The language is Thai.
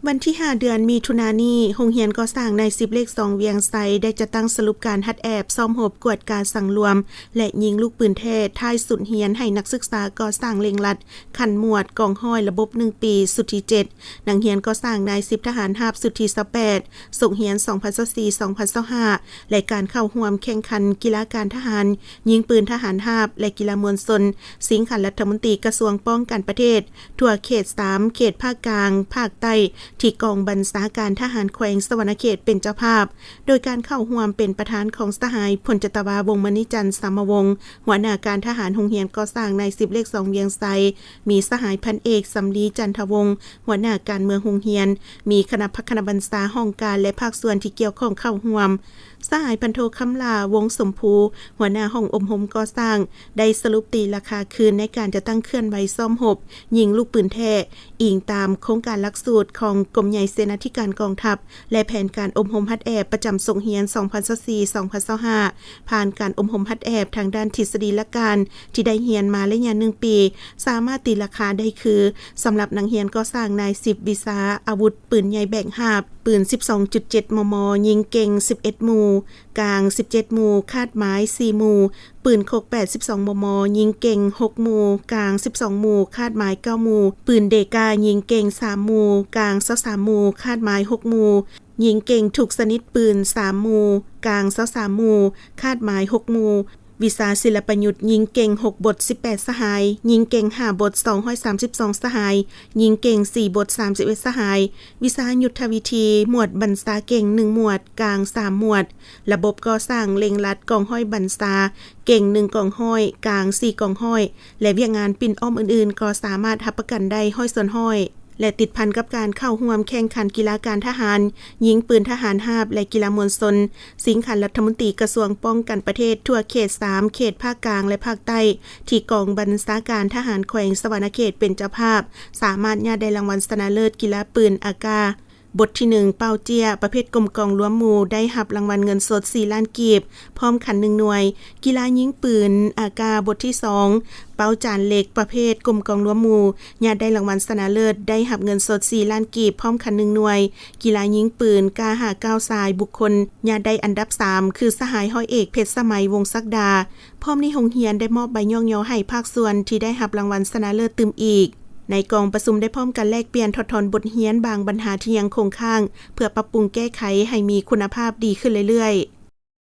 วันที่5เดือนมิถุนายนนี้โรงเรียนก่อสร้างใน10เลข2เวียงไซได้จัดตั้งสรุปการฮัดแอบซ่อมหบกวดการสั่งรวมและยิงลูกปืนแท้ท้ายสุดเรียนให้นักศึกษาก่อสร้างเล็งลัดขันหมวดกองห้อยระบบ1ปีสุดที่7นักเรียนก่อสร้างใน10ทหารหาบสุดที่28ส่งเรียน2024-2025และการเข้าร่วมแข่งขันกีฬาการทหารยิงปืนทหารหาบและกีฬามวลชนสิงขันรัฐมนตรีกระทรวงป้องกันประเทศทั่วเขต3เขตภาคกลางภาคใต้ที่กองบัญชาการทหารแขวงสวรรณเขตเป็นเจ้าภาพโดยการเข้าร่วมเป็นประธานของสหายพลจตวาวงศ์มณีจันทร์สามวงศ์หัวหน้าการทหารโรงเรียนก่อสร้างใน10เลข2เวียงไซมีสหายพันเอกสำลีจันทวงศ์หัวหน้าการเมืองโรงเรียนมีคณะพัฒนาบัญชาห้องการและภาคส่วนที่เกี่ยวข้องเข้าร่วมสหายพันโทคำลาวงสมภูหัวหน้าห้องอมหมก่อสร้างได้สรุปตีราคาคืนในการจะตั้งเคลื่อนไหวซ่อมหบยิงลูกปืนแท้อิงตามโครงการหลักสูตรของกรมใหญ่เสนาธิการกองทัพและแผนการอมหมฮัดแอบประจำส่งเรียน2024-2025ผ่านการอมหมฮัดแอบทางด้านทฤษฎีและการที่ได้เรียนมาระยะ1ปีสามารถตีราคาได้คือสำหรับนักเรียนก่อสร้างนาย10วิชาอาวุธปืนใหญ่แบ่งหาบปืน 12.7 มม. ยิงเก่ง11หมู่กลาง17หมู่คาดหมาย4หมู่ปืนคก82 มม. ยิงเก่ง6หมู่กลาง12หมู่คาดหมาย9หมู่ปืนเดกายิงเก่ง3หมู่กลาง23หมู่คาดหมาย6หมู่ยิงเก่งถูกสนิทปืน3หมู่กลาง23หมู่คาดหมาย6หมู่วิชาศิลปยุทธ์ยิงเก่ง6บท18สหายยิงเก่ง5บท232สหายยิงเก่ง4บท31สหายวิชายุทธวิธีหมวดบรรษาเก่ง1หมวดกลาง3หมวดระบบก่อสร้างเล็งลัดกองห้อยบรรษาเก่ง1กองห้อยกลาง4กองห้อยและเวียงงานปิ่นอ้อมอื่นๆก็สามารถรับประกันได้ห้อยส่วนห้อยและติดพันกับการเข้าร่วมแข่งขันกีฬาการทหารยิงปืนทหารหาบและกีฬามวลชนสิงขันรัฐมนตรีกระทรวงป้องกันประเทศทั่วเขต3เขตภาคกลางและภาคใต้ที่กองบัญชาการทหารแขวงสวรรณเขตเป็นเจ้าภาพสามารถญาได้รางวัลชนะเลิศกีฬาปืนอากาบทที่1เป้าเจียประเภทกลมกองล้วนหมู่ได้รับรางวัลเงินสด4ล้านกีบพร้อมขัน1หน่วยกีฬายิงปืนอากาบทที่2เป้าจานเหล็กประเภทกลมกองล้วนหมู่ญาได้รางวัลชนะเลิศได้รับเงินสด4ล้านกีบพร้อมขัน1หน่วยกีฬายิงปืนกาหา9สายบุคคลญาได้อันดับ3คือสหายห้อยเอกเพชรสมัยวงศักดาพร้อมในโรงเรียนได้มอบใบย่องยอให้ภาคส่วนที่ได้รับรางวัลชนะเลิศตื่มอีกในกองประชุมได้พร้อมกันแลกเปลี่ยนถอดถอนบทเรียนบางปัญหาที่ยังคงค้างเพื่อปรับปรุงแก้ไขให้มีคุณภาพดีขึ้นเรื่อยๆ